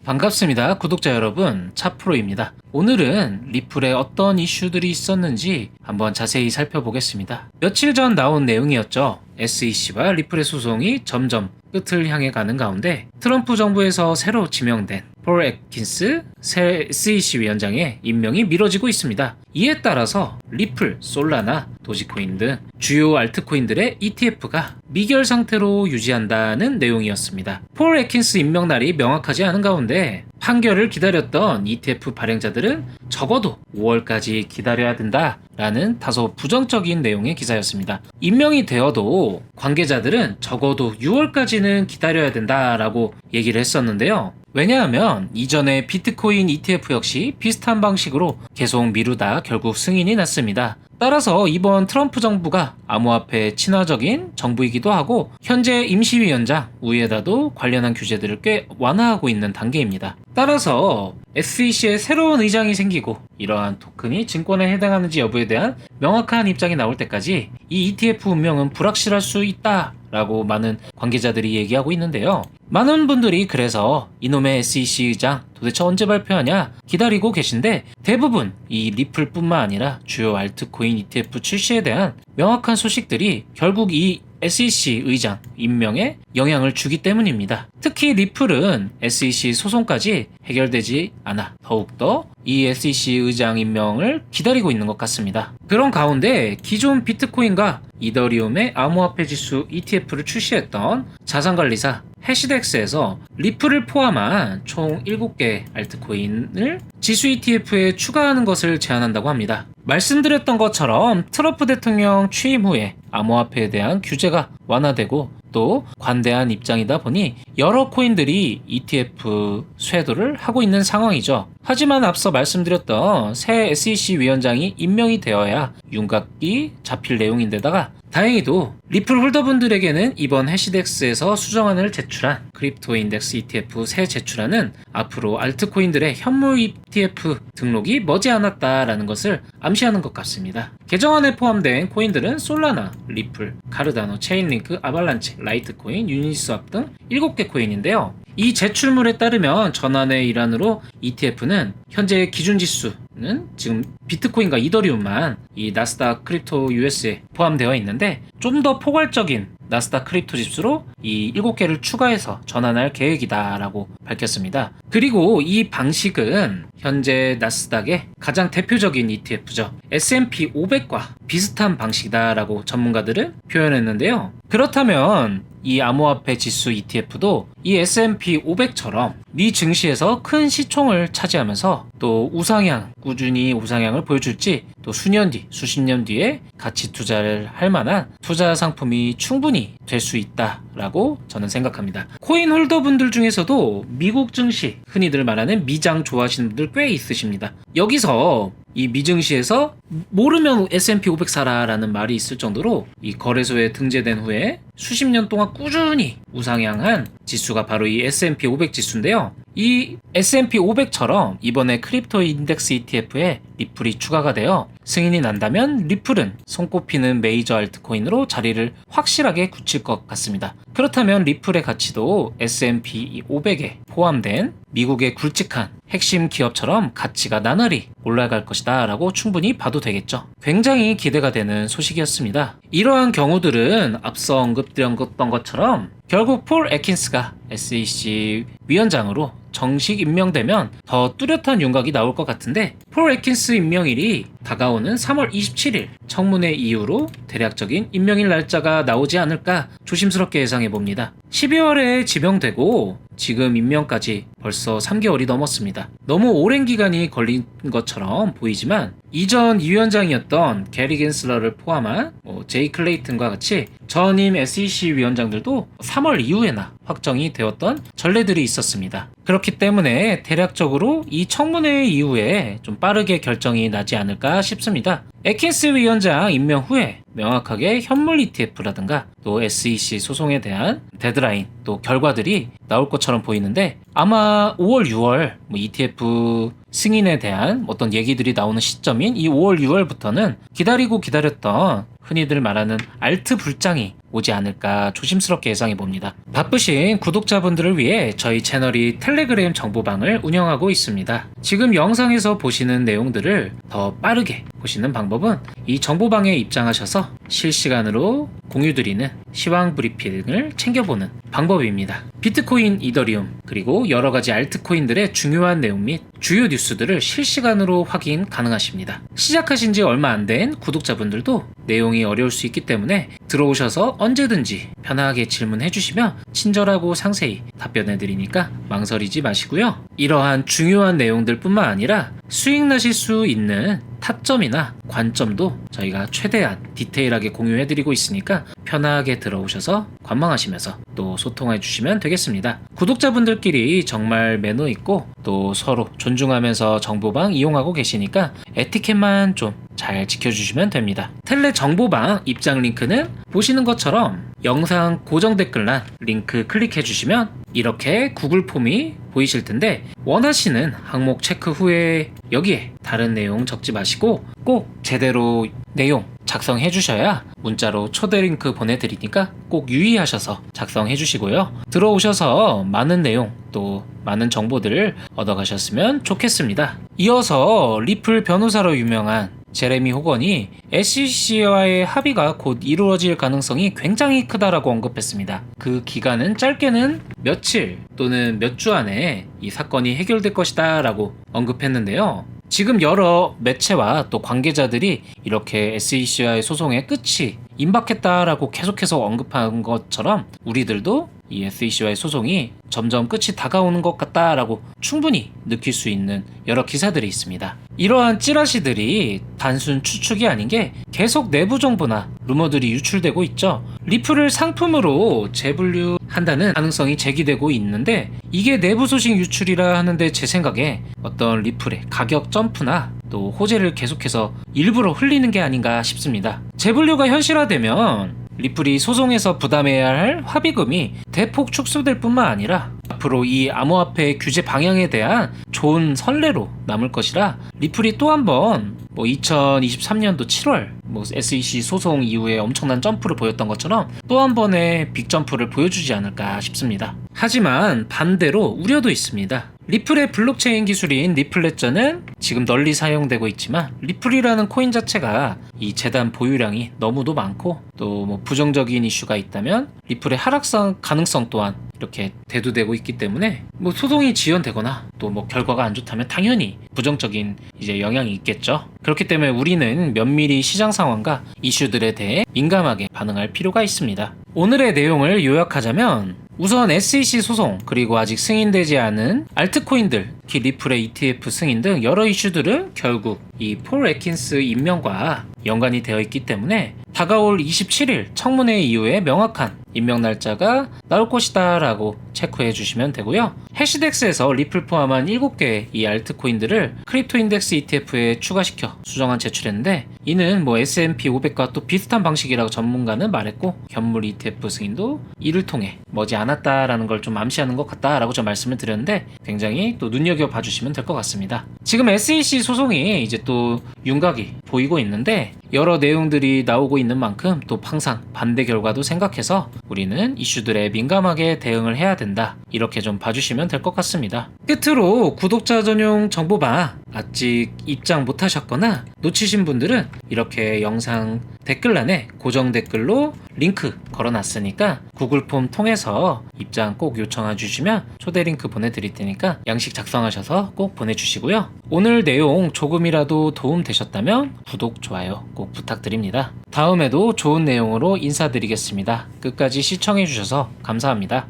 반갑습니다. 구독자 여러분, 차프로입니다. 오늘은 리플에 어떤 이슈들이 있었는지 한번 자세히 살펴보겠습니다. 며칠 전 나온 내용이었죠. SEC와 리플의 소송이 점점 끝을 향해 가는 가운데 트럼프 정부에서 새로 지명된 폴 애킨스 새 SEC 위원장의 임명이 미뤄지고 있습니다. 이에 따라서 리플, 솔라나, 도지코인 등 주요 알트코인들의 ETF가 미결 상태로 유지한다는 내용이었습니다. 폴 애킨스 임명 날이 명확하지 않은 가운데 판결을 기다렸던 ETF 발행자들은 적어도 5월까지 기다려야 된다라는 다소 부정적인 내용의 기사였습니다. 임명이 되어도 관계자들은 적어도 6월까지는 기다려야 된다라고 얘기를 했었는데요. 왜냐하면 이전에 비트코인 ETF 역시 비슷한 방식으로 계속 미루다 결국 승인이 났습니다. 따라서 이번 트럼프 정부가 암호화폐 친화적인 정부이기도 하고 현재 임시위원장 우에다도 관련한 규제들을 꽤 완화하고 있는 단계입니다. 따라서 SEC의 새로운 의장이 생기고 이러한 토큰이 증권에 해당하는지 여부에 대한 명확한 입장이 나올 때까지 이 ETF 운명은 불확실할 수 있다 라고 많은 관계자들이 얘기하고 있는데요. 많은 분들이 그래서 이놈의 SEC 의장 도대체 언제 발표하냐 기다리고 계신데 대부분 이 리플뿐만 아니라 주요 알트코인 ETF 출시에 대한 명확한 소식들이 결국 이 SEC 의장 임명에 영향을 주기 때문입니다. 특히 리플은 SEC 소송까지 해결되지 않아 더욱더 이 SEC 의장 임명을 기다리고 있는 것 같습니다. 그런 가운데 기존 비트코인과 이더리움의 암호화폐 지수 ETF를 출시했던 자산관리사 해시덱스에서 리플을 포함한 총 7개 알트코인을 지수 ETF에 추가하는 것을 제안한다고 합니다. 말씀드렸던 것처럼 트럼프 대통령 취임 후에 암호화폐에 대한 규제가 완화되고 또 관대한 입장이다 보니 여러 코인들이 ETF 쇄도를 하고 있는 상황이죠. 하지만 앞서 말씀드렸던 새 SEC 위원장이 임명이 되어야 윤곽이 잡힐 내용인데다가 다행히도 리플 홀더분들에게는 이번 해시덱스에서 수정안을 제출한 크립토 인덱스 ETF 새 제출안은 앞으로 알트코인들의 현물 ETF 등록이 머지않았다라는 것을 암시하는 것 같습니다. 개정안에 포함된 코인들은 솔라나, 리플, 카르다노, 체인링크, 아발란체, 라이트코인, 유니스왑 등 7개 코인인데요. 이 제출물에 따르면 전환의 일환으로 ETF는 현재 기준 지수는 지금 비트코인과 이더리움만 이 나스닥 크립토 US에 포함되어 있는데 좀 더 포괄적인 나스닥 크립토 지수로 이 7개를 추가해서 전환할 계획이다라고 밝혔습니다. 그리고 이 방식은 현재 나스닥의 가장 대표적인 ETF죠. S&P 500과 비슷한 방식이다라고 전문가들은 표현했는데요. 그렇다면 이 암호화폐 지수 ETF도 이 S&P 500처럼 미 증시에서 큰 시총을 차지하면서 또 꾸준히 우상향을 보여줄지 또 수년 뒤, 수십 년 뒤에 가치 투자를 할 만한 투자 상품이 충분히 될 수 있다라고 저는 생각합니다. 코인 홀더분들 중에서도 미국 증시, 흔히들 말하는 미장 좋아하시는 분들 꽤 있으십니다. 여기서 이 미증시에서 모르면 S&P 500 사라라는 말이 있을 정도로 이 거래소에 등재된 후에 수십 년 동안 꾸준히 우상향한 지수가 바로 이 S&P 500 지수인데요. 이 S&P 500처럼 이번에 크립토 인덱스 ETF에 리플이 추가가 되어 승인이 난다면 리플은 손꼽히는 메이저 알트코인으로 자리를 확실하게 굳힐 것 같습니다. 그렇다면 리플의 가치도 S&P 500에 포함된 미국의 굵직한 핵심 기업처럼 가치가 나날이 올라갈 것이다 라고 충분히 봐도 되겠죠. 굉장히 기대가 되는 소식이었습니다. 이러한 경우들은 앞서 언급드렸던 것처럼 결국 폴 애킨스가 SEC 위원장으로 정식 임명되면 더 뚜렷한 윤곽이 나올 것 같은데 폴 애킨스 임명일이 다가오는 3월 27일 청문회 이후로 대략적인 임명일 날짜가 나오지 않을까 조심스럽게 예상해봅니다. 12월에 지명되고 지금 임명까지 벌써 3개월이 넘었습니다. 너무 오랜 기간이 걸린 것처럼 보이지만 이전 위원장이었던 게리 겐슬러를 포함한 제이 클레이튼과 같이 전임 SEC 위원장들도 3월 이후에나 확정이 되었던 전례들이 있었습니다. 그렇기 때문에 대략적으로 이 청문회 이후에 좀 빠르게 결정이 나지 않을까 싶습니다. 애킨스 위원장 임명 후에 명확하게 현물 ETF라든가 또 SEC 소송에 대한 데드라인 또 결과들이 나올 것처럼 보이는데 아마 5월, 6월 ETF 승인에 대한 어떤 얘기들이 나오는 시점인 이 5월, 6월부터는 기다렸던 흔히들 말하는 알트 불장이 오지 않을까 조심스럽게 예상해 봅니다. 바쁘신 구독자분들을 위해 저희 채널이 텔레그램 정보방을 운영하고 있습니다. 지금 영상에서 보시는 내용들을 더 빠르게 보시는 방법은 이 정보방에 입장하셔서 실시간으로 공유드리는 시황 브리핑을 챙겨보는 방법입니다. 비트코인, 이더리움, 그리고 여러가지 알트코인들의 중요한 내용 및 주요 뉴스들을 실시간으로 확인 가능하십니다. 시작하신 지 얼마 안 된 구독자분들도 내용이 어려울 수 있기 때문에 들어오셔서 언제든지 편하게 질문해 주시면 친절하고 상세히 답변해 드리니까 망설이지 마시고요. 이러한 중요한 내용들 뿐만 아니라 수익 나실 수 있는 타점이나 관점도 저희가 최대한 디테일하게 공유해 드리고 있으니까 편하게 들어오셔서 관망하시면서 또 소통해 주시면 되겠습니다. 구독자분들끼리 정말 매너 있고 또 서로 존중하면서 정보방 이용하고 계시니까 에티켓만 좀 잘 지켜주시면 됩니다. 텔레 정보방 입장 링크는 보시는 것처럼 영상 고정 댓글란 링크 클릭해 주시면 이렇게 구글 폼이 보이실 텐데 원하시는 항목 체크 후에 여기에 다른 내용 적지 마시고 꼭 제대로 내용 작성해 주셔야 문자로 초대 링크 보내드리니까 꼭 유의하셔서 작성해 주시고요. 들어오셔서 많은 내용 또 많은 정보들을 얻어가셨으면 좋겠습니다. 이어서 리플 변호사로 유명한 제레미 호건이 SEC와의 합의가 곧 이루어질 가능성이 굉장히 크다라고 언급했습니다. 그 기간은 짧게는 며칠 또는 몇 주 안에 이 사건이 해결될 것이다 라고 언급했는데요. 지금 여러 매체와 또 관계자들이 이렇게 SEC와의 소송의 끝이 임박했다라고 계속해서 언급한 것처럼 우리들도 이 SEC와의 소송이 점점 끝이 다가오는 것 같다라고 충분히 느낄 수 있는 여러 기사들이 있습니다. 이러한 찌라시들이 단순 추측이 아닌 게 계속 내부 정보나 루머들이 유출되고 있죠. 리플을 상품으로 재분류한다는 가능성이 제기되고 있는데 이게 내부 소식 유출이라 하는데 제 생각에 어떤 리플의 가격 점프나 또 호재를 계속해서 일부러 흘리는 게 아닌가 싶습니다. 재분류가 현실화되면 리플이 소송에서 부담해야 할 합의금이 대폭 축소될 뿐만 아니라 앞으로 이 암호화폐 규제 방향에 대한 좋은 선례로 남을 것이라 리플이 또 한번 2023년도 7월 SEC 소송 이후에 엄청난 점프를 보였던 것처럼 또 한 번의 빅 점프를 보여주지 않을까 싶습니다. 하지만 반대로 우려도 있습니다. 리플의 블록체인 기술인 리플레저는 지금 널리 사용되고 있지만 리플이라는 코인 자체가 이 재단 보유량이 너무도 많고 또 부정적인 이슈가 있다면 리플의 하락성 가능성 또한 이렇게 대두되고 있기 때문에 소송이 지연되거나 또 결과가 안 좋다면 당연히 부정적인 영향이 있겠죠. 그렇기 때문에 우리는 면밀히 시장 상황과 이슈들에 대해 민감하게 반응할 필요가 있습니다. 오늘의 내용을 요약하자면 우선 SEC 소송 그리고 아직 승인되지 않은 알트코인들, 특히 리플의 ETF 승인 등 여러 이슈들은 결국 이 폴 애킨스 임명과 연관이 되어 있기 때문에 다가올 27일 청문회 이후에 명확한 임명 날짜가 나올 것이다 라고 체크해 주시면 되고요. 해시덱스에서 리플 포함한 7개의 이 알트코인들을 크립토 인덱스 ETF에 추가시켜 수정안 제출했는데 이는 S&P 500과 또 비슷한 방식이라고 전문가는 말했고 현물 ETF 승인도 이를 통해 머지않았다라는 걸 좀 암시하는 것 같다라고 좀 말씀을 드렸는데 굉장히 또 눈여겨봐 주시면 될 것 같습니다. 지금 SEC 소송이 이제 또 윤곽이 보이고 있는데 여러 내용들이 나오고 있는 만큼 또 항상 반대 결과도 생각해서 우리는 이슈들에 민감하게 대응을 해야 된다. 이렇게 좀 봐주시면 될 것 같습니다. 끝으로 구독자 전용 정보방 아직 입장 못하셨거나 놓치신 분들은 이렇게 영상 댓글란에 고정 댓글로 링크 걸어놨으니까 구글 폼 통해서 입장 꼭 요청해 주시면 초대 링크 보내드릴 테니까 양식 작성하셔서 꼭 보내주시고요. 오늘 내용 조금이라도 도움 되셨다면 구독, 좋아요 꼭 부탁드립니다. 다음에도 좋은 내용으로 인사드리겠습니다. 끝까지 시청해 주셔서 감사합니다.